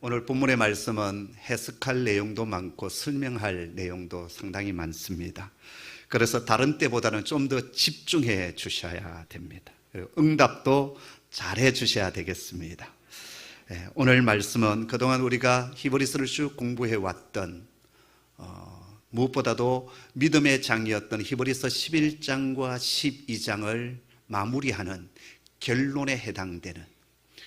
오늘 본문의 말씀은 해석할 내용도 많고 설명할 내용도 상당히 많습니다. 그래서 다른 때보다는 좀 더 집중해 주셔야 됩니다. 그리고 응답도 잘해 주셔야 되겠습니다. 오늘 말씀은 그동안 우리가 히브리서를 쭉 공부해 왔던 무엇보다도 믿음의 장이었던 히브리서 11장과 12장을 마무리하는 결론에 해당되는,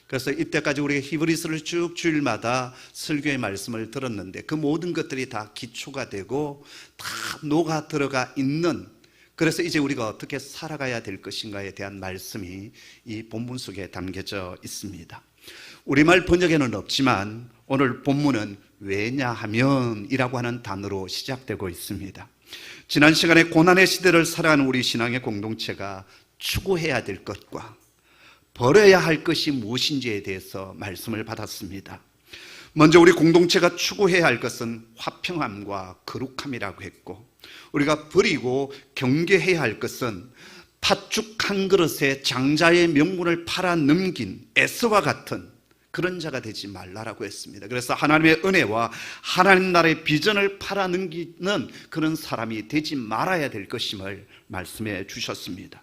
그래서 이때까지 우리가 히브리서를 쭉 주일마다 설교의 말씀을 들었는데 그 모든 것들이 다 기초가 되고 다 녹아 들어가 있는, 그래서 이제 우리가 어떻게 살아가야 될 것인가에 대한 말씀이 이 본문 속에 담겨져 있습니다. 우리말 번역에는 없지만 오늘 본문은 왜냐하면 이라고 하는 단어로 시작되고 있습니다. 지난 시간에 고난의 시대를 살아가는 우리 신앙의 공동체가 추구해야 될 것과 버려야 할 것이 무엇인지에 대해서 말씀을 받았습니다. 먼저 우리 공동체가 추구해야 할 것은 화평함과 거룩함이라고 했고, 우리가 버리고 경계해야 할 것은 팥죽 한 그릇에 장자의 명분을 팔아 넘긴 에서와 같은 그런 자가 되지 말라라고 했습니다. 그래서 하나님의 은혜와 하나님 나라의 비전을 팔아 넘기는 그런 사람이 되지 말아야 될 것임을 말씀해 주셨습니다.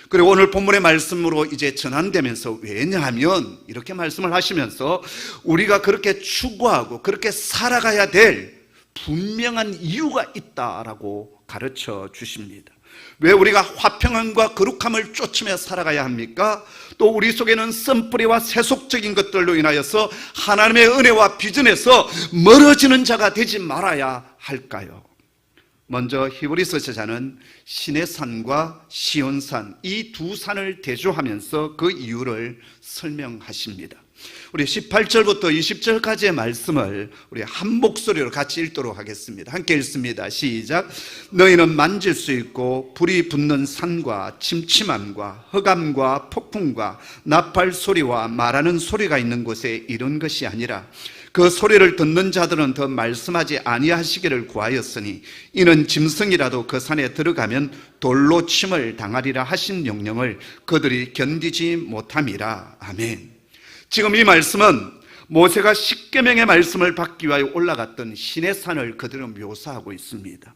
그리고 오늘 본문의 말씀으로 이제 전환되면서 왜냐하면 이렇게 말씀을 하시면서 우리가 그렇게 추구하고 그렇게 살아가야 될 분명한 이유가 있다라고 가르쳐 주십니다. 왜 우리가 화평함과 거룩함을 쫓으며 살아가야 합니까? 또 우리 속에는 씀뿌리와 세속적인 것들로 인하여서 하나님의 은혜와 비전에서 멀어지는 자가 되지 말아야 할까요? 먼저 히브리서 저자는 시내산과 시온산, 이 두 산을 대조하면서 그 이유를 설명하십니다. 우리 18절부터 20절까지의 말씀을 우리 한 목소리로 같이 읽도록 하겠습니다. 함께 읽습니다. 시작. 너희는 만질 수 있고 불이 붙는 산과 침침함과 흑암과 폭풍과 나팔 소리와 말하는 소리가 있는 곳에 이른 것이 아니라 그 소리를 듣는 자들은 더 말씀하지 아니하시기를 구하였으니 이는 짐승이라도 그 산에 들어가면 돌로 침을 당하리라 하신 명령을 그들이 견디지 못함이라. 아멘. 지금 이 말씀은 모세가 십계명의 말씀을 받기 위하여 올라갔던 시내산을 그대로 묘사하고 있습니다.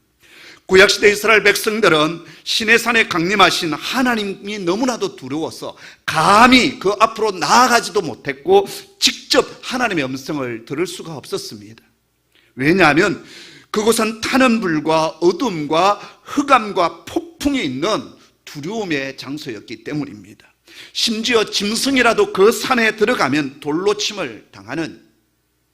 구약시대 이스라엘 백성들은 시내산에 강림하신 하나님이 너무나도 두려워서 감히 그 앞으로 나아가지도 못했고 직접 하나님의 음성을 들을 수가 없었습니다. 왜냐하면 그곳은 타는 불과 어둠과 흑암과 폭풍이 있는 두려움의 장소였기 때문입니다. 심지어 짐승이라도 그 산에 들어가면 돌로 침을 당하는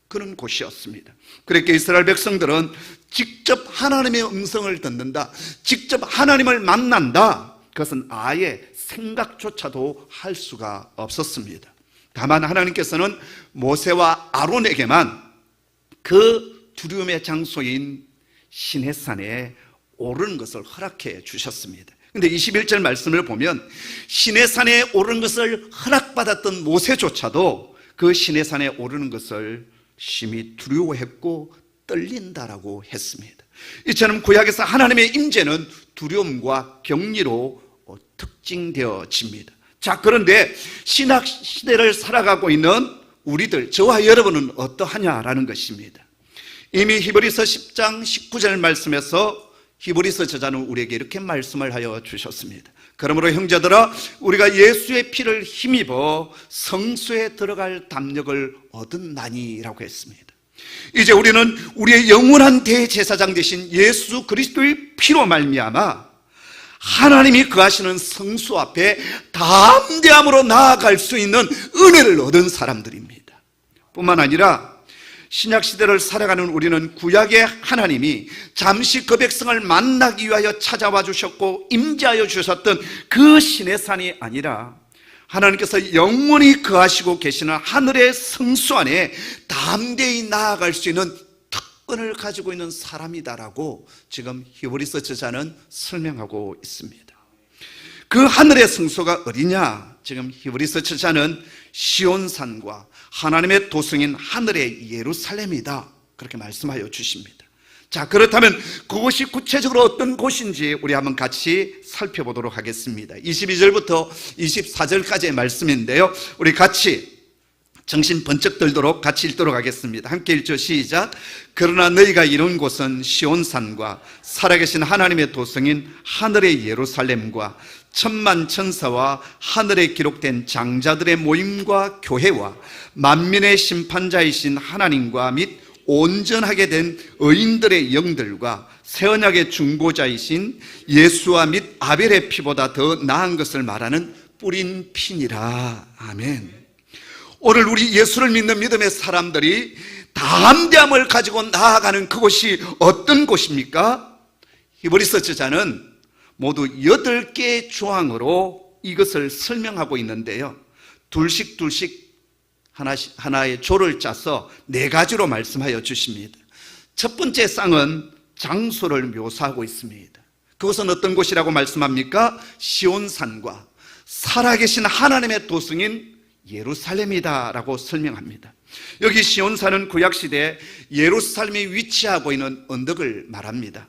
그런 곳이었습니다. 그렇게 이스라엘 백성들은 직접 하나님의 음성을 듣는다, 직접 하나님을 만난다, 그것은 아예 생각조차도 할 수가 없었습니다. 다만 하나님께서는 모세와 아론에게만 그 두려움의 장소인 시내산에 오르는 것을 허락해 주셨습니다. 근데 21절 말씀을 보면 시내산에 오르는 것을 허락받았던 모세조차도 그 시내산에 오르는 것을 심히 두려워했고 떨린다라고 했습니다. 이처럼 구약에서 하나님의 임재는 두려움과 격리로 특징되어집니다. 자, 그런데 신학 시대를 살아가고 있는 우리들, 저와 여러분은 어떠하냐라는 것입니다. 이미 히브리서 10장 19절 말씀에서 히브리서 저자는 우리에게 이렇게 말씀을 하여 주셨습니다. 그러므로 형제들아, 우리가 예수의 피를 힘입어 성소에 들어갈 담력을 얻었나니라고 했습니다. 이제 우리는 우리의 영원한 대제사장 되신 예수 그리스도의 피로 말미암아 하나님이 거하시는 성소 앞에 담대함으로 나아갈 수 있는 은혜를 얻은 사람들입니다. 뿐만 아니라 신약시대를 살아가는 우리는 구약의 하나님이 잠시 그 백성을 만나기 위하여 찾아와 주셨고 임재하여 주셨던 그 시내산이 아니라 하나님께서 영원히 거하시고 계시는 하늘의 성소 안에 담대히 나아갈 수 있는 특권을 가지고 있는 사람이다라고 지금 히브리서 저자는 설명하고 있습니다. 그 하늘의 성소가 어디냐? 지금 히브리서 저자는 시온산과 하나님의 도성인 하늘의 예루살렘이다, 그렇게 말씀하여 주십니다. 자, 그렇다면 그곳이 구체적으로 어떤 곳인지 우리 한번 같이 살펴보도록 하겠습니다. 22절부터 24절까지의 말씀인데요, 우리 같이 정신 번쩍 들도록 같이 읽도록 하겠습니다. 함께 읽죠. 시작. 그러나 너희가 이룬 곳은 시온산과 살아계신 하나님의 도성인 하늘의 예루살렘과 천만 천사와 하늘에 기록된 장자들의 모임과 교회와 만민의 심판자이신 하나님과 및 온전하게 된 의인들의 영들과 새 언약의 중보자이신 예수와 및 아벨의 피보다 더 나은 것을 말하는 뿌린 피니라. 아멘. 오늘 우리 예수를 믿는 믿음의 사람들이 담대함을 가지고 나아가는 그곳이 어떤 곳입니까? 히브리서 저자는 모두 8개의 조항으로 이것을 설명하고 있는데요, 둘씩 하나의 조를 짜서 4가지로 말씀하여 주십니다. 첫 번째 쌍은 장소를 묘사하고 있습니다. 그것은 어떤 곳이라고 말씀합니까? 시온산과 살아계신 하나님의 도성인 예루살렘이다 라고 설명합니다. 여기 시온산은 구약시대에 예루살렘이 위치하고 있는 언덕을 말합니다.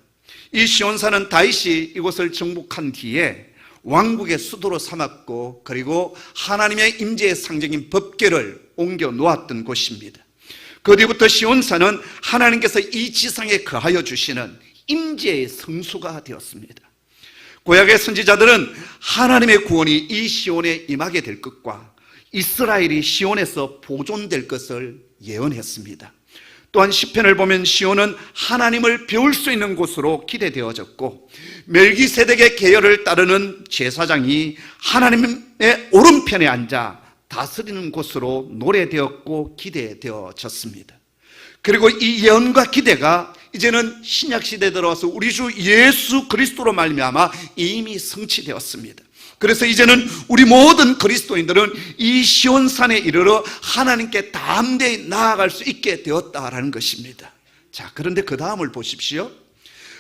이 시온산은 다윗이 이곳을 정복한 뒤에 왕국의 수도로 삼았고, 그리고 하나님의 임재의 상징인 법궤를 옮겨 놓았던 곳입니다. 그 뒤부터 시온산은 하나님께서 이 지상에 거하여 주시는 임재의 성수가 되었습니다. 구약의 선지자들은 하나님의 구원이 이 시온에 임하게 될 것과 이스라엘이 시온에서 보존될 것을 예언했습니다. 또한 시편을 보면 시온은 하나님을 배울 수 있는 곳으로 기대되어졌고, 멜기세덱의 계열을 따르는 제사장이 하나님의 오른편에 앉아 다스리는 곳으로 노래되었고 기대되어졌습니다. 그리고 이 예언과 기대가 이제는 신약시대에 들어와서 우리 주 예수 그리스도로 말미암아 이미 성취되었습니다. 그래서 이제는 우리 모든 그리스도인들은 이 시온산에 이르러 하나님께 담대히 나아갈 수 있게 되었다라는 것입니다. 자, 그런데 그 다음을 보십시오.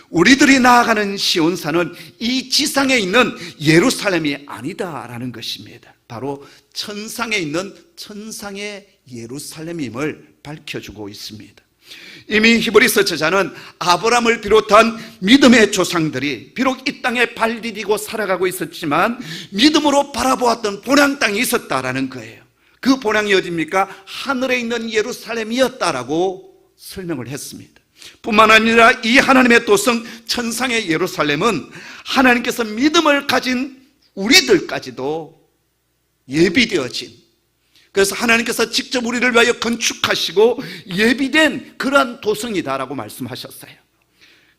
우리들이 나아가는 시온산은 이 지상에 있는 예루살렘이 아니다라는 것입니다. 바로 천상에 있는 천상의 예루살렘임을 밝혀주고 있습니다. 이미 히브리서 저자는 아브라함을 비롯한 믿음의 조상들이 비록 이 땅에 발 디디고 살아가고 있었지만 믿음으로 바라보았던 본향 땅이 있었다라는 거예요. 그 본향이 어디입니까? 하늘에 있는 예루살렘이었다라고 설명을 했습니다. 뿐만 아니라 이 하나님의 도성 천상의 예루살렘은 하나님께서 믿음을 가진 우리들까지도 예비되어진, 그래서 하나님께서 직접 우리를 위하여 건축하시고 예비된 그러한 도성이다라고 말씀하셨어요.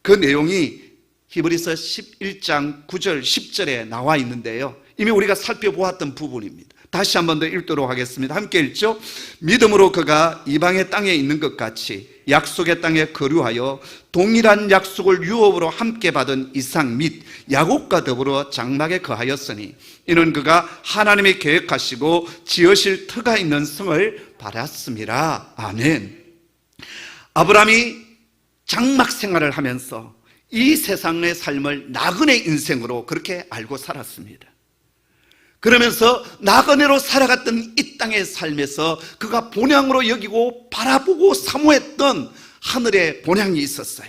그 내용이 히브리서 11장 9절 10절에 나와 있는데요, 이미 우리가 살펴보았던 부분입니다. 다시 한 번 더 읽도록 하겠습니다. 함께 읽죠. 믿음으로 그가 이방의 땅에 있는 것 같이 약속의 땅에 거류하여 동일한 약속을 유업으로 함께 받은 이삭 및 야곱과 더불어 장막에 거하였으니 이는 그가 하나님이 계획하시고 지으실 터가 있는 성을 받았음이라. 아멘. 아브라함이 장막 생활을 하면서 이 세상의 삶을 나그네 인생으로 그렇게 알고 살았습니다. 그러면서 나그네로 살아갔던 이 땅의 삶에서 그가 본향으로 여기고 바라보고 사모했던 하늘의 본향이 있었어요.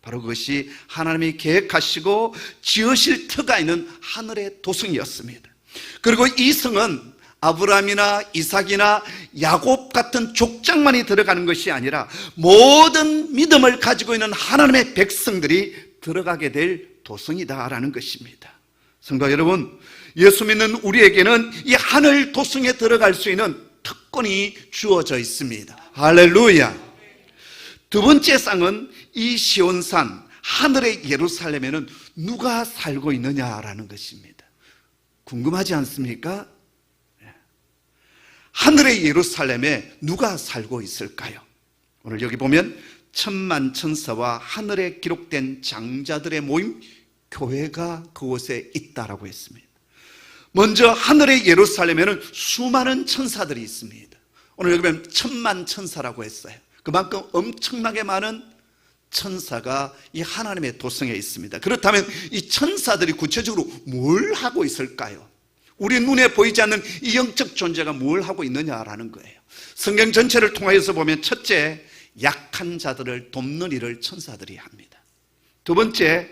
바로 그것이 하나님이 계획하시고 지으실 터가 있는 하늘의 도성이었습니다. 그리고 이 성은 아브라함이나 이삭이나 야곱 같은 족장만이 들어가는 것이 아니라 모든 믿음을 가지고 있는 하나님의 백성들이 들어가게 될 도성이다라는 것입니다. 성도 여러분, 예수 믿는 우리에게는 이 하늘 도성에 들어갈 수 있는 특권이 주어져 있습니다. 할렐루야. 두 번째 쌍은 이 시온산 하늘의 예루살렘에는 누가 살고 있느냐라는 것입니다. 궁금하지 않습니까? 하늘의 예루살렘에 누가 살고 있을까요? 오늘 여기 보면 천만 천사와 하늘에 기록된 장자들의 모임, 교회가 그곳에 있다라고 했습니다. 먼저 하늘의 예루살렘에는 수많은 천사들이 있습니다. 오늘 여기 보면 천만 천사라고 했어요. 그만큼 엄청나게 많은 천사가 이 하나님의 도성에 있습니다. 그렇다면 이 천사들이 구체적으로 뭘 하고 있을까요? 우리 눈에 보이지 않는 이 영적 존재가 뭘 하고 있느냐라는 거예요. 성경 전체를 통하여서 보면 첫째, 약한 자들을 돕는 일을 천사들이 합니다. 두 번째,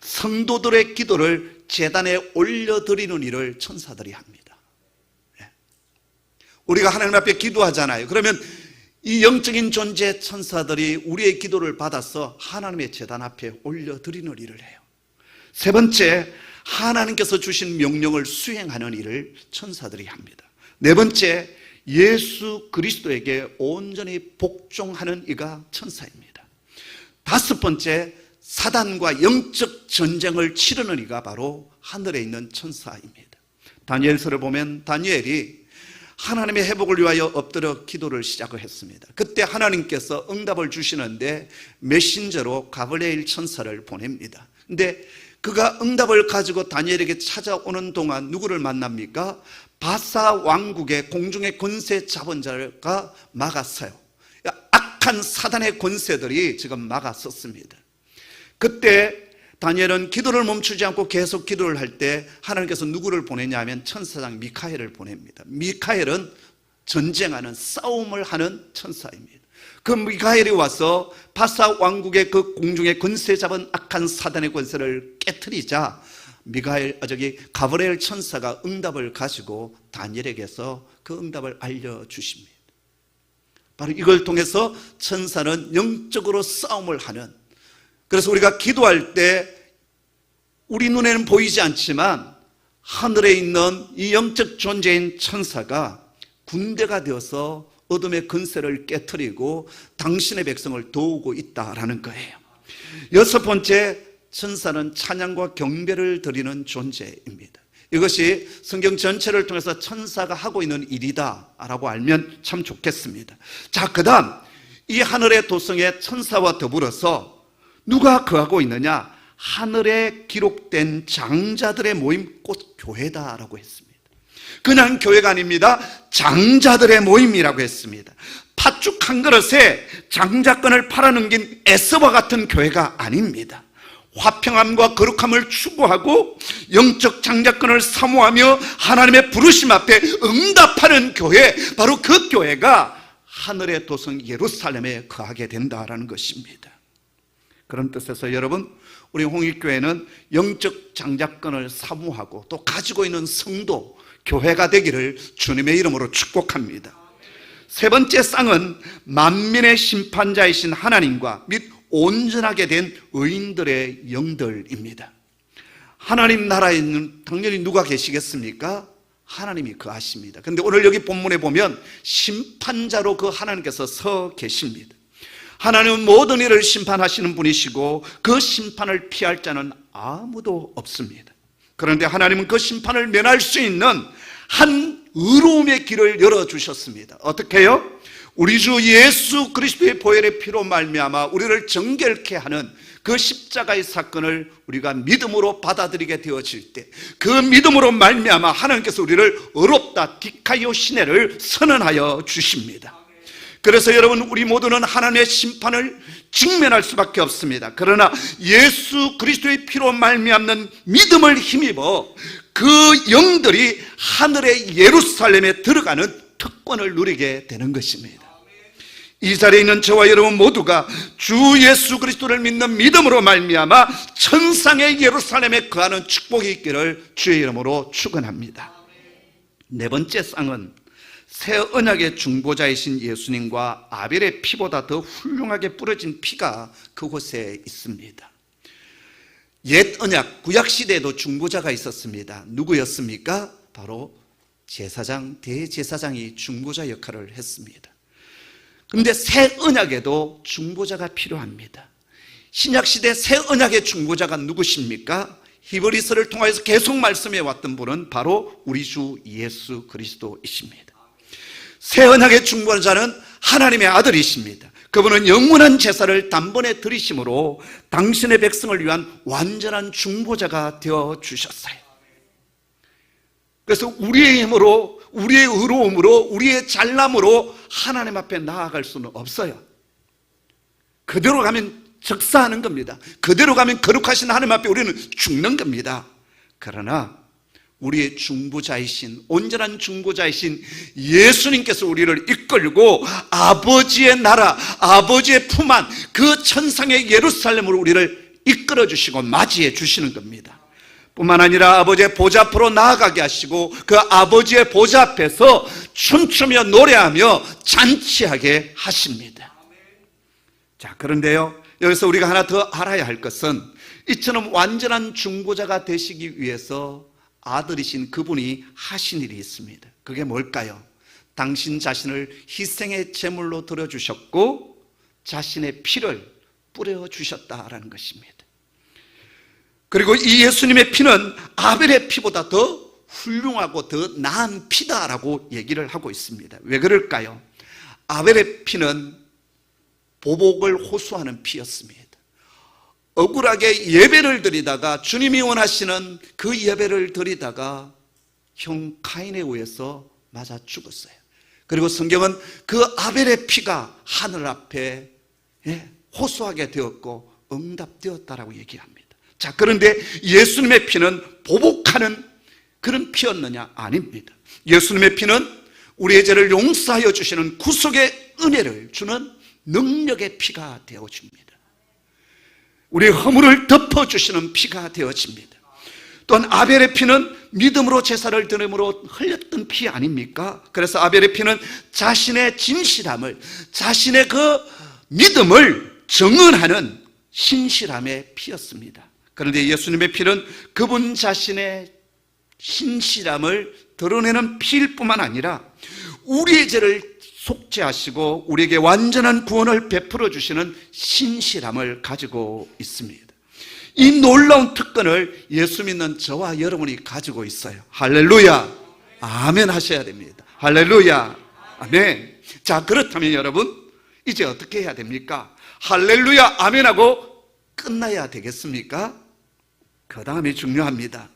성도들의 기도를 제단에 올려드리는 일을 천사들이 합니다. 우리가 하나님 앞에 기도하잖아요. 그러면 이 영적인 존재 천사들이 우리의 기도를 받아서 하나님의 제단 앞에 올려드리는 일을 해요. 세 번째, 하나님께서 주신 명령을 수행하는 일을 천사들이 합니다. 네 번째, 예수 그리스도에게 온전히 복종하는 이가 천사입니다. 다섯 번째, 사단과 영적 전쟁을 치르는 이가 바로 하늘에 있는 천사입니다. 다니엘서를 보면 다니엘이 하나님의 회복을 위하여 엎드려 기도를 시작을 했습니다. 그때 하나님께서 응답을 주시는데 메신저로 가브리엘 천사를 보냅니다. 근데 그가 응답을 가지고 다니엘에게 찾아오는 동안 누구를 만납니까? 바사 왕국의 공중의 권세 잡은 자가 막았어요. 악한 사단의 권세들이 지금 막았었습니다. 그때 다니엘은 기도를 멈추지 않고 계속 기도를 할 때 하나님께서 누구를 보내냐면 천사장 미카엘을 보냅니다. 미카엘은 전쟁하는, 싸움을 하는 천사입니다. 그 미카엘이 와서 바사 왕국의 그 공중에 권세 잡은 악한 사단의 권세를 깨트리자 가브리엘 천사가 응답을 가지고 다니엘에게서 그 응답을 알려주십니다. 바로 이걸 통해서 천사는 영적으로 싸움을 하는, 그래서 우리가 기도할 때 우리 눈에는 보이지 않지만 하늘에 있는 이 영적 존재인 천사가 군대가 되어서 어둠의 근세를 깨트리고 당신의 백성을 도우고 있다라는 거예요. 여섯 번째, 천사는 찬양과 경배를 드리는 존재입니다. 이것이 성경 전체를 통해서 천사가 하고 있는 일이다라고 알면 참 좋겠습니다. 자, 그 다음 이 하늘의 도성에 천사와 더불어서 누가 거하고 있느냐? 하늘에 기록된 장자들의 모임, 곧 교회다라고 했습니다. 그냥 교회가 아닙니다. 장자들의 모임이라고 했습니다. 팥죽 한 그릇에 장자권을 팔아넘긴 에서와 같은 교회가 아닙니다. 화평함과 거룩함을 추구하고 영적 장자권을 사모하며 하나님의 부르심 앞에 응답하는 교회, 바로 그 교회가 하늘의 도성 예루살렘에 거하게 된다라는 것입니다. 그런 뜻에서 여러분, 우리 홍익교회는 영적 장자권을 사모하고 또 가지고 있는 성도, 교회가 되기를 주님의 이름으로 축복합니다. 세 번째 쌍은 만민의 심판자이신 하나님과 및 온전하게 된 의인들의 영들입니다. 하나님 나라에는 당연히 누가 계시겠습니까? 하나님이 거하십니다. 그런데 오늘 여기 본문에 보면 심판자로 그 하나님께서 서 계십니다. 하나님은 모든 일을 심판하시는 분이시고 그 심판을 피할 자는 아무도 없습니다. 그런데 하나님은 그 심판을 면할 수 있는 한 의로움의 길을 열어주셨습니다. 어떻게 해요? 우리 주 예수 그리스도의 보혈의 피로 말미암아 우리를 정결케 하는 그 십자가의 사건을 우리가 믿음으로 받아들이게 되어질 때, 그 믿음으로 말미암아 하나님께서 우리를 의롭다 디카이오 시내를 선언하여 주십니다. 그래서 여러분, 우리 모두는 하나님의 심판을 직면할 수밖에 없습니다. 그러나 예수 그리스도의 피로 말미암는 믿음을 힘입어 그 영들이 하늘의 예루살렘에 들어가는 특권을 누리게 되는 것입니다. 이 자리에 있는 저와 여러분 모두가 주 예수 그리스도를 믿는 믿음으로 말미암아 천상의 예루살렘에 거하는 축복이 있기를 주의 이름으로 축원합니다. 네 번째 쌍은 새 언약의 중보자이신 예수님과 아벨의 피보다 더 훌륭하게 뿌려진 피가 그곳에 있습니다. 옛 언약, 구약시대에도 중보자가 있었습니다. 누구였습니까? 바로 제사장, 대제사장이 중보자 역할을 했습니다. 그런데 새 언약에도 중보자가 필요합니다. 신약시대 새 언약의 중보자가 누구십니까? 히브리서를 통해서 계속 말씀해 왔던 분은 바로 우리 주 예수 그리스도이십니다. 새 언약의 중보자는 하나님의 아들이십니다. 그분은 영원한 제사를 단번에 드리심으로 당신의 백성을 위한 완전한 중보자가 되어 주셨어요. 그래서 우리의 힘으로, 우리의 의로움으로, 우리의 잘남으로 하나님 앞에 나아갈 수는 없어요. 그대로 가면 적사하는 겁니다. 그대로 가면 거룩하신 하나님 앞에 우리는 죽는 겁니다. 그러나 우리의 중보자이신, 온전한 중보자이신 예수님께서 우리를 이끌고 아버지의 나라, 아버지의 품 안, 그 천상의 예루살렘으로 우리를 이끌어 주시고 맞이해 주시는 겁니다. 뿐만 아니라 아버지의 보좌 앞으로 나아가게 하시고 그 아버지의 보좌 앞에서 춤추며 노래하며 잔치하게 하십니다. 자, 그런데요, 여기서 우리가 하나 더 알아야 할 것은 이처럼 완전한 중보자가 되시기 위해서 아들이신 그분이 하신 일이 있습니다. 그게 뭘까요? 당신 자신을 희생의 제물로 드려주셨고 자신의 피를 뿌려주셨다라는 것입니다. 그리고 이 예수님의 피는 아벨의 피보다 더 훌륭하고 더 나은 피다라고 얘기를 하고 있습니다. 왜 그럴까요? 아벨의 피는 보복을 호소하는 피였습니다. 억울하게 예배를 드리다가 주님이 원하시는 그 예배를 드리다가 형 카인에 의해서 맞아 죽었어요. 그리고 성경은 그 아벨의 피가 하늘 앞에 호소하게 되었고 응답되었다라고 얘기합니다. 자, 그런데 예수님의 피는 보복하는 그런 피였느냐? 아닙니다. 예수님의 피는 우리의 죄를 용서하여 주시는 구속의 은혜를 주는 능력의 피가 되어줍니다. 우리의 허물을 덮어주시는 피가 되어집니다. 또한 아벨의 피는 믿음으로 제사를 드림으로 흘렸던 피 아닙니까? 그래서 아벨의 피는 자신의 진실함을, 자신의 그 믿음을 증언하는 신실함의 피였습니다. 그런데 예수님의 피는 그분 자신의 신실함을 드러내는 피일 뿐만 아니라 우리의 죄를 속죄하시고 우리에게 완전한 구원을 베풀어 주시는 신실함을 가지고 있습니다. 이 놀라운 특권을 예수 믿는 저와 여러분이 가지고 있어요. 할렐루야, 아멘 하셔야 됩니다. 할렐루야, 아멘. 자, 그렇다면 여러분 이제 어떻게 해야 됩니까? 할렐루야, 아멘하고 끝나야 되겠습니까? 그 다음이 중요합니다.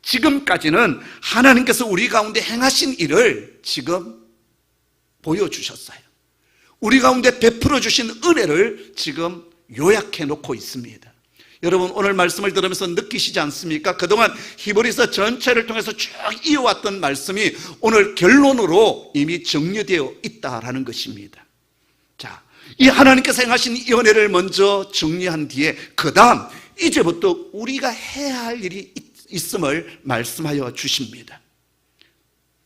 지금까지는 하나님께서 우리 가운데 행하신 일을 지금 보여주셨어요. 우리 가운데 베풀어 주신 은혜를 지금 요약해 놓고 있습니다. 여러분, 오늘 말씀을 들으면서 느끼시지 않습니까? 그동안 히브리서 전체를 통해서 쭉 이어왔던 말씀이 오늘 결론으로 이미 정리되어 있다라는 것입니다. 자, 이 하나님께서 행하신 이 은혜를 먼저 정리한 뒤에 그 다음 이제부터 우리가 해야 할 일이 있음을 말씀하여 주십니다.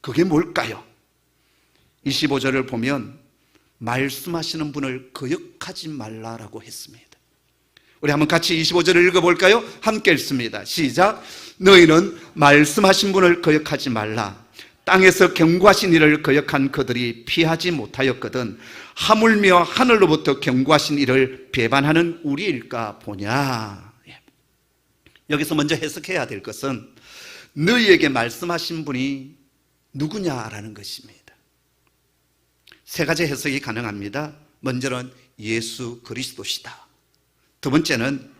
그게 뭘까요? 25절을 보면 말씀하시는 분을 거역하지 말라라고 했습니다. 우리 한번 같이 25절을 읽어볼까요? 함께 읽습니다. 시작. 너희는 말씀하신 분을 거역하지 말라. 땅에서 경고하신 이를 거역한 그들이 피하지 못하였거든 하물며 하늘로부터 경고하신 이를 배반하는 우리일까 보냐. 여기서 먼저 해석해야 될 것은 너희에게 말씀하신 분이 누구냐라는 것입니다. 세 가지 해석이 가능합니다. 먼저는 예수 그리스도시다. 두 번째는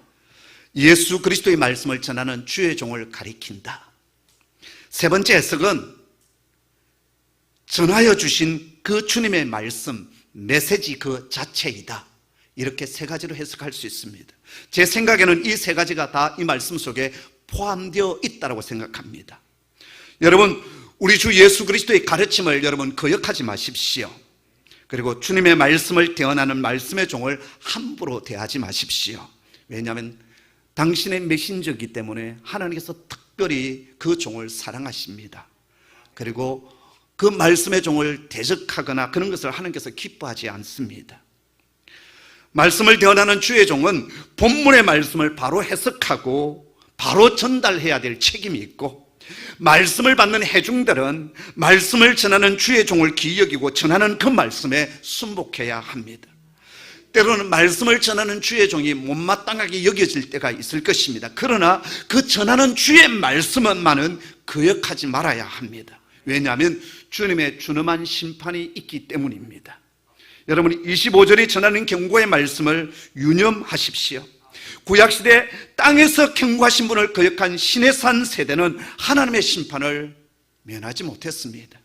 예수 그리스도의 말씀을 전하는 주의 종을 가리킨다. 세 번째 해석은 전하여 주신 그 주님의 말씀, 메시지 그 자체이다. 이렇게 세 가지로 해석할 수 있습니다. 제 생각에는 이 세 가지가 다 이 말씀 속에 포함되어 있다고 생각합니다. 여러분, 우리 주 예수 그리스도의 가르침을 여러분 거역하지 마십시오. 그리고 주님의 말씀을 대언하는 말씀의 종을 함부로 대하지 마십시오. 왜냐하면 당신의 메신저이기 때문에 하나님께서 특별히 그 종을 사랑하십니다. 그리고 그 말씀의 종을 대적하거나 그런 것을 하나님께서 기뻐하지 않습니다. 말씀을 대언하는 주의 종은 본문의 말씀을 바로 해석하고 바로 전달해야 될 책임이 있고, 말씀을 받는 회중들은 말씀을 전하는 주의 종을 귀히 여기고 전하는 그 말씀에 순복해야 합니다. 때로는 말씀을 전하는 주의 종이 못마땅하게 여겨질 때가 있을 것입니다. 그러나 그 전하는 주의 말씀만은 거역하지 말아야 합니다. 왜냐하면 주님의 준엄한 심판이 있기 때문입니다. 여러분이 25절이 전하는 경고의 말씀을 유념하십시오. 구약시대 땅에서 경고하신 분을 거역한 시내산 세대는 하나님의 심판을 면하지 못했습니다.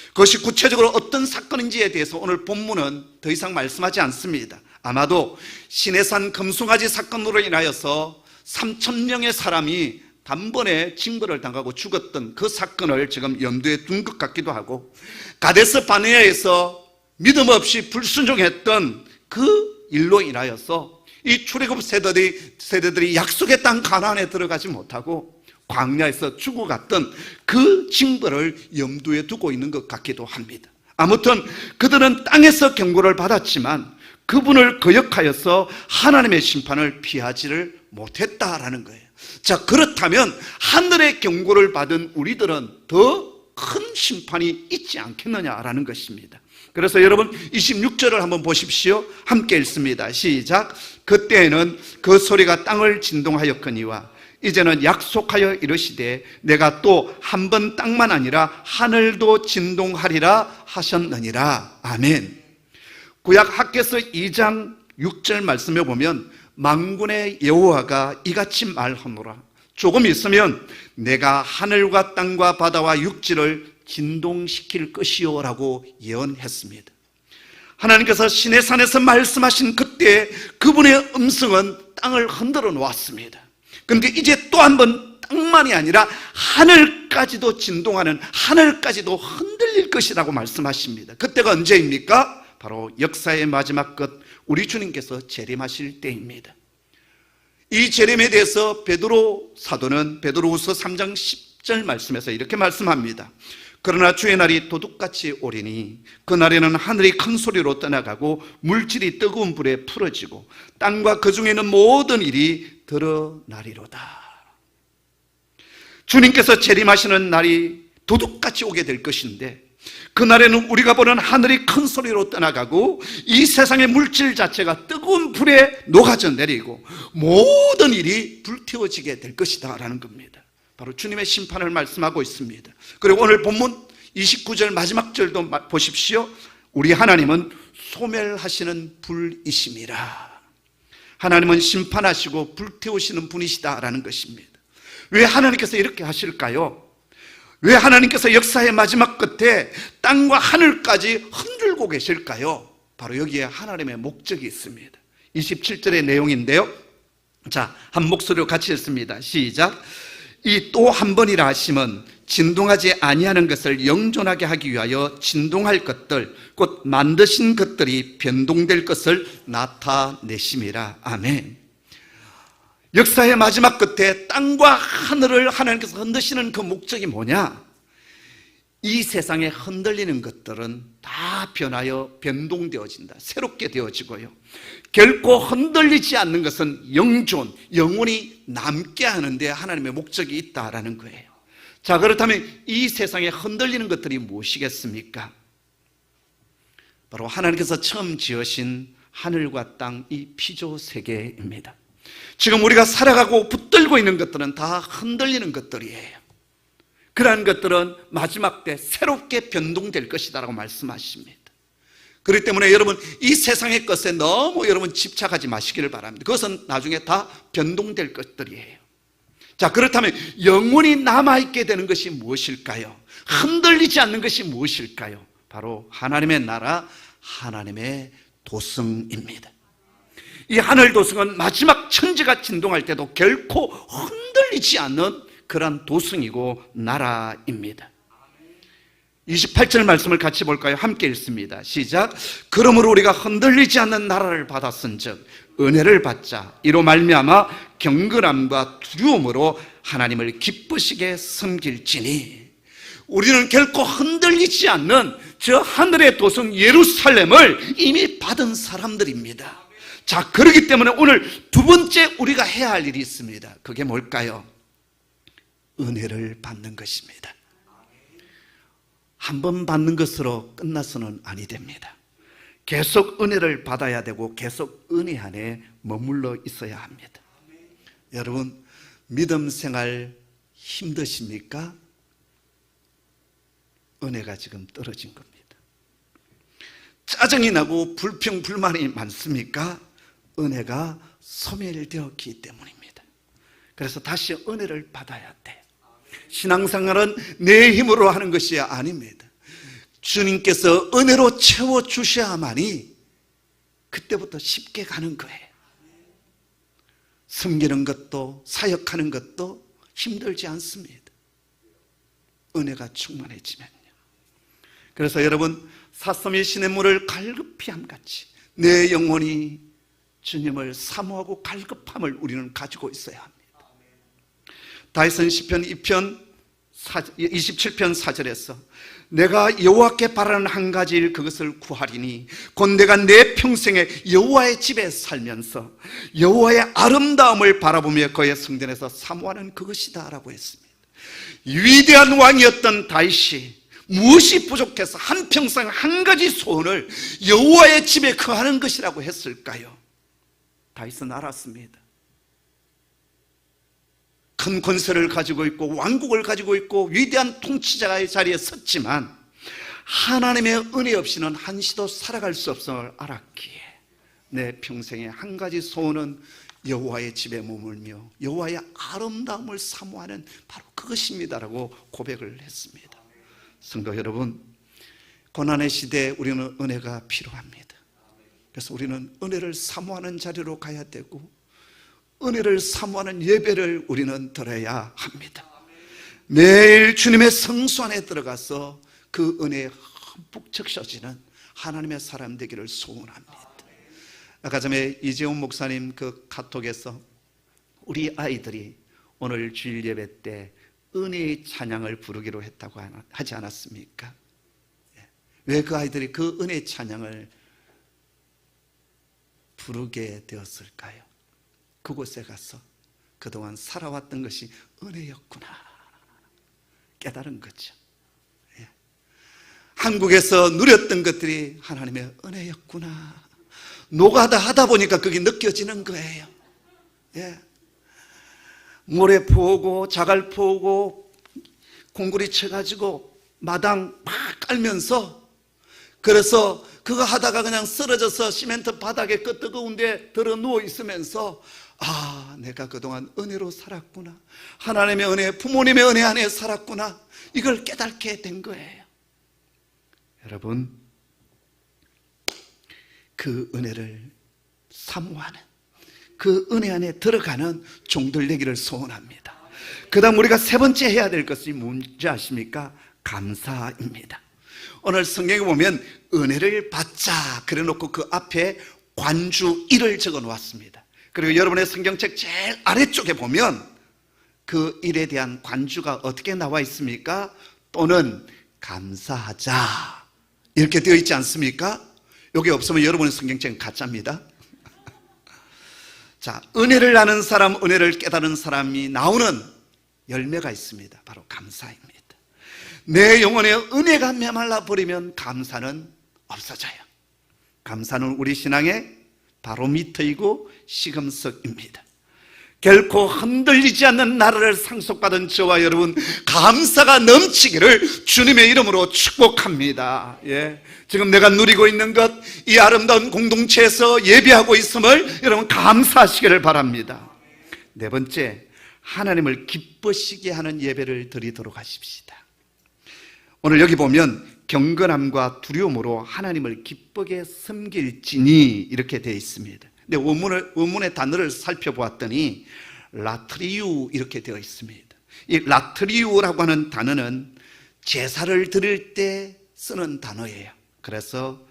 그것이 구체적으로 어떤 사건인지에 대해서 오늘 본문은 더 이상 말씀하지 않습니다. 아마도 시내산 금송아지 사건으로 인하여서 3,000명의 사람이 단번에 징벌을 당하고 죽었던 그 사건을 지금 염두에 둔 것 같기도 하고, 가데스 바네아에서 믿음 없이 불순종했던 그 일로 인하여서 이 출애굽 세대들이 약속의 땅 가나안에 들어가지 못하고 광야에서 죽어갔던 그 징벌을 염두에 두고 있는 것 같기도 합니다. 아무튼 그들은 땅에서 경고를 받았지만 그분을 거역하여서 하나님의 심판을 피하지를 못했다라는 거예요. 자, 그렇다면 하늘의 경고를 받은 우리들은 더 큰 심판이 있지 않겠느냐라는 것입니다. 그래서 여러분 26절을 한번 보십시오. 함께 읽습니다. 시작. 그때에는 그 소리가 땅을 진동하였거니와 이제는 약속하여 이르시되 내가 또 한 번 땅만 아니라 하늘도 진동하리라 하셨느니라. 아멘. 구약 학개서 2장 6절 말씀에 보면 만군의 여호와가 이같이 말하노라. 조금 있으면 내가 하늘과 땅과 바다와 육지를 진동시킬 것이요라고 예언했습니다. 하나님께서 시내산에서 말씀하신 그때 그분의 음성은 땅을 흔들어 놓았습니다. 그런데 이제 또 한 번 땅만이 아니라 하늘까지도 진동하는, 하늘까지도 흔들릴 것이라고 말씀하십니다. 그때가 언제입니까? 바로 역사의 마지막 끝, 우리 주님께서 재림하실 때입니다. 이 재림에 대해서 베드로 사도는 베드로후서 3장 10절 말씀에서 이렇게 말씀합니다. 그러나 주의 날이 도둑같이 오리니 그날에는 하늘이 큰 소리로 떠나가고 물질이 뜨거운 불에 풀어지고 땅과 그 중에 있는 모든 일이 드러나리로다. 주님께서 재림하시는 날이 도둑같이 오게 될 것인데 그날에는 우리가 보는 하늘이 큰 소리로 떠나가고 이 세상의 물질 자체가 뜨거운 불에 녹아져 내리고 모든 일이 불태워지게 될 것이다 라는 겁니다. 바로 주님의 심판을 말씀하고 있습니다. 그리고 오늘 본문 29절 마지막 절도 보십시오. 우리 하나님은 소멸하시는 불이심이라. 하나님은 심판하시고 불태우시는 분이시다라는 것입니다. 왜 하나님께서 이렇게 하실까요? 왜 하나님께서 역사의 마지막 끝에 땅과 하늘까지 흔들고 계실까요? 바로 여기에 하나님의 목적이 있습니다. 27절의 내용인데요. 자, 한 목소리로 같이 읽습니다. 시작. 이 또 한 번이라 하심은 진동하지 아니하는 것을 영존하게 하기 위하여 진동할 것들, 곧 만드신 것들이 변동될 것을 나타내심이라. 아멘. 역사의 마지막 끝에 땅과 하늘을 하나님께서 흔드시는 그 목적이 뭐냐? 이 세상에 흔들리는 것들은 다 변하여 변동되어진다. 새롭게 되어지고요. 결코 흔들리지 않는 것은 영존, 영원히 남게 하는데 하나님의 목적이 있다라는 거예요. 자, 그렇다면 이 세상에 흔들리는 것들이 무엇이겠습니까? 바로 하나님께서 처음 지으신 하늘과 땅, 이 피조 세계입니다. 지금 우리가 살아가고 붙들고 있는 것들은 다 흔들리는 것들이에요. 그러한 것들은 마지막 때 새롭게 변동될 것이다 라고 말씀하십니다. 그렇기 때문에 여러분 이 세상의 것에 너무 여러분 집착하지 마시기를 바랍니다. 그것은 나중에 다 변동될 것들이에요. 자, 그렇다면 영원히 남아있게 되는 것이 무엇일까요? 흔들리지 않는 것이 무엇일까요? 바로 하나님의 나라, 하나님의 도성입니다. 이 하늘 도성은 마지막 천지가 진동할 때도 결코 흔들리지 않는 그런 도성이고 나라입니다. 28절 말씀을 같이 볼까요? 함께 읽습니다. 시작. 그러므로 우리가 흔들리지 않는 나라를 받았은즉 은혜를 받자. 이로 말미암아 경건함과 두려움으로 하나님을 기쁘시게 섬길지니. 우리는 결코 흔들리지 않는 저 하늘의 도성 예루살렘을 이미 받은 사람들입니다. 자, 그렇기 때문에 오늘 두 번째 우리가 해야 할 일이 있습니다. 그게 뭘까요? 은혜를 받는 것입니다. 한 번 받는 것으로 끝나서는 아니 됩니다. 계속 은혜를 받아야 되고 계속 은혜 안에 머물러 있어야 합니다. 여러분, 믿음 생활 힘드십니까? 은혜가 지금 떨어진 겁니다. 짜증이 나고 불평, 불만이 많습니까? 은혜가 소멸되었기 때문입니다. 그래서 다시 은혜를 받아야 돼요. 신앙생활은 내 힘으로 하는 것이 아닙니다. 주님께서 은혜로 채워주셔야만이 그때부터 쉽게 가는 거예요. 섬기는 것도 사역하는 것도 힘들지 않습니다. 은혜가 충만해지면요. 그래서 여러분, 사슴이 시냇물을 갈급히 함같이 내 영혼이 주님을 사모하고 갈급함을 우리는 가지고 있어야 합니다. 다윗은 시편 27편 4절에서 내가 여호와께 바라는 한 가지 일 그것을 구하리니 곧 내가 내 평생에 여호와의 집에 살면서 여호와의 아름다움을 바라보며 그의 성전에서 사모하는 그것이다 라고 했습니다. 위대한 왕이었던 다윗이 무엇이 부족해서 한평생 한 가지 소원을 여호와의 집에 거하는 것이라고 했을까요? 다윗은 알았습니다. 큰 권세를 가지고 있고 왕국을 가지고 있고 위대한 통치자의 자리에 섰지만 하나님의 은혜 없이는 한시도 살아갈 수 없음을 알았기에 내 평생에 한 가지 소원은 여호와의 집에 머물며 여호와의 아름다움을 사모하는 바로 그것입니다라고 고백을 했습니다. 성도 여러분, 고난의 시대에 우리는 은혜가 필요합니다. 그래서 우리는 은혜를 사모하는 자리로 가야 되고 은혜를 사모하는 예배를 우리는 드려야 합니다. 매일 주님의 성수 안에 들어가서 그 은혜에 흠뻑 적셔지는 하나님의 사람 되기를 소원합니다. 아까 전에 이재훈 목사님 그 카톡에서 우리 아이들이 오늘 주일 예배 때 은혜의 찬양을 부르기로 했다고 하지 않았습니까? 왜 그 아이들이 그 은혜의 찬양을 부르게 되었을까요? 그곳에 가서 그동안 살아왔던 것이 은혜였구나 깨달은 거죠. 한국에서 누렸던 것들이 하나님의 은혜였구나 노가다 하다 보니까 그게 느껴지는 거예요. 모래 퍼오고 자갈 퍼오고 공구리 쳐가지고 마당 막 깔면서 그래서 그거 하다가 그냥 쓰러져서 시멘트 바닥에 그 뜨거운데 들어 누워 있으면서 아, 내가 그동안 은혜로 살았구나 하나님의 은혜, 부모님의 은혜 안에 살았구나 이걸 깨닫게 된 거예요. 여러분, 그 은혜를 사모하는 그 은혜 안에 들어가는 종들 되기를 소원합니다. 그 다음 우리가 세 번째 해야 될 것이 뭔지 아십니까? 감사입니다. 오늘 성경에 보면 은혜를 받자 그래 놓고 그 앞에 관주 1을 적어 놓았습니다. 그리고 여러분의 성경책 제일 아래쪽에 보면 그 일에 대한 관주가 어떻게 나와 있습니까? 또는 감사하자 이렇게 되어 있지 않습니까? 여기 없으면 여러분의 성경책은 가짜입니다. 자, 은혜를 아는 사람, 은혜를 깨달은 사람이 나오는 열매가 있습니다. 바로 감사입니다. 내 영혼에 은혜가 메말라 버리면 감사는 없어져요. 감사는 우리 신앙의 바로미터이고 시금석입니다. 결코 흔들리지 않는 나라를 상속받은 저와 여러분 감사가 넘치기를 주님의 이름으로 축복합니다. 지금 내가 누리고 있는 것, 이 아름다운 공동체에서 예배하고 있음을 여러분 감사하시기를 바랍니다. 네 번째, 하나님을 기쁘시게 하는 예배를 드리도록 하십시다. 오늘 여기 보면 경건함과 두려움으로 하나님을 기쁘게 섬길지니 이렇게 되어 있습니다. 근데 원문의 단어를 살펴보았더니 라트리우 이렇게 되어 있습니다. 이 라트리우라고 하는 단어는 제사를 드릴 때 쓰는 단어예요. 그래서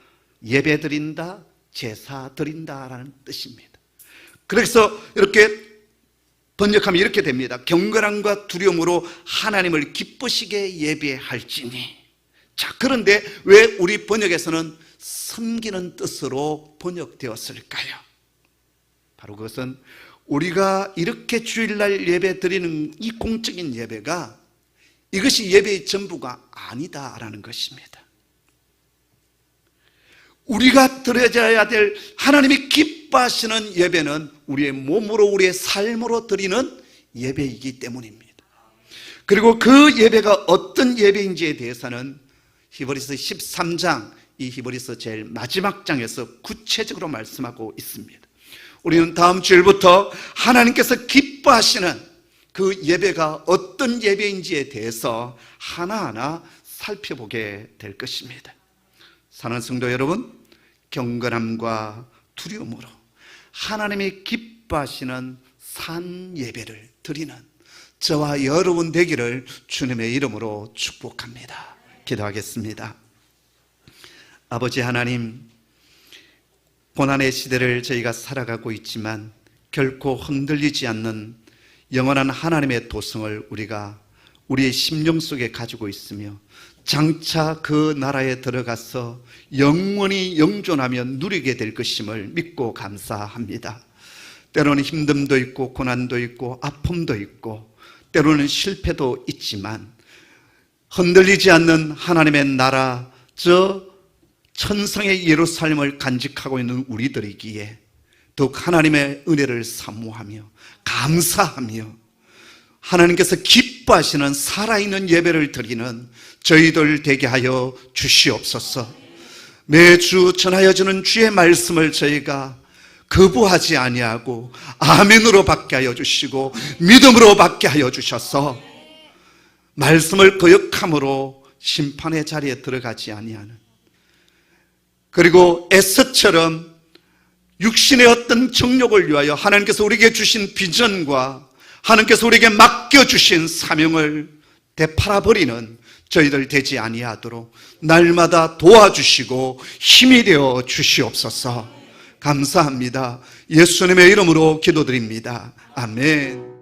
예배 드린다, 제사 드린다라는 뜻입니다. 그래서 이렇게 번역하면 이렇게 됩니다. 경건함과 두려움으로 하나님을 기쁘시게 예배할지니. 자, 그런데 왜 우리 번역에서는 섬기는 뜻으로 번역되었을까요? 바로 그것은 우리가 이렇게 주일날 예배 드리는 이 공적인 예배가 이것이 예배의 전부가 아니다라는 것입니다. 우리가 드려야 될 하나님이 기뻐하시는 예배는 우리의 몸으로 우리의 삶으로 드리는 예배이기 때문입니다. 그리고 그 예배가 어떤 예배인지에 대해서는 히브리서 13장, 이 히브리서 제일 마지막 장에서 구체적으로 말씀하고 있습니다. 우리는 다음 주일부터 하나님께서 기뻐하시는 그 예배가 어떤 예배인지에 대해서 하나하나 살펴보게 될 것입니다. 사랑하는 성도 여러분, 경건함과 두려움으로 하나님이 기뻐하시는 산 예배를 드리는 저와 여러분 되기를 주님의 이름으로 축복합니다. 기도하겠습니다. 아버지 하나님, 고난의 시대를 저희가 살아가고 있지만 결코 흔들리지 않는 영원한 하나님의 도성을 우리가 우리의 심령 속에 가지고 있으며 장차 그 나라에 들어가서 영원히 영존하며 누리게 될 것임을 믿고 감사합니다. 때로는 힘듦도 있고 고난도 있고 아픔도 있고 때로는 실패도 있지만 흔들리지 않는 하나님의 나라, 저 천상의 예루살렘을 간직하고 있는 우리들이기에 더욱 하나님의 은혜를 사모하며 감사하며 하나님께서 기뻐하시는 살아있는 예배를 드리는 저희들 되게 하여 주시옵소서. 매주 전하여주는 주의 말씀을 저희가 거부하지 아니하고 아멘으로 받게 하여 주시고 믿음으로 받게 하여 주셔서 말씀을 거역함으로 심판의 자리에 들어가지 아니하는, 그리고 에스더처럼 육신의 어떤 정욕을 위하여 하나님께서 우리에게 주신 비전과 하나님께서 우리에게 맡겨주신 사명을 되팔아버리는 저희들 되지 아니하도록 날마다 도와주시고 힘이 되어 주시옵소서. 감사합니다. 예수님의 이름으로 기도드립니다. 아멘.